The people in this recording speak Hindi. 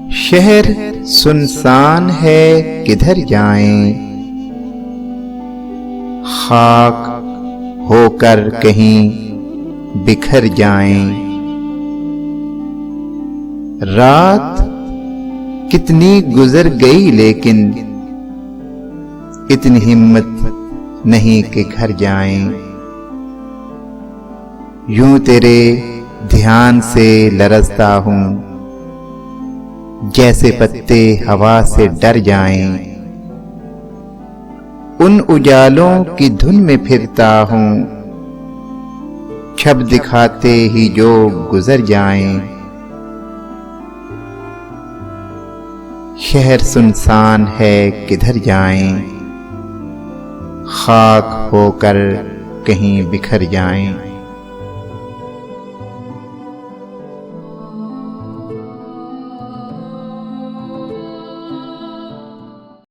शहर सुनसान है किधर जाएं, खाक होकर कहीं बिखर जाएं। रात कितनी गुजर गई लेकिन इतनी हिम्मत नहीं कि घर जाएं। यूं तेरे ध्यान से लरजता हूं जैसे पत्ते हवा से डर जाएं। उन उजालों की धुन में फिरता हूं छब दिखाते ही जो गुजर जाएं। शहर सुनसान है किधर जाएं, खाक होकर कहीं बिखर जाएं।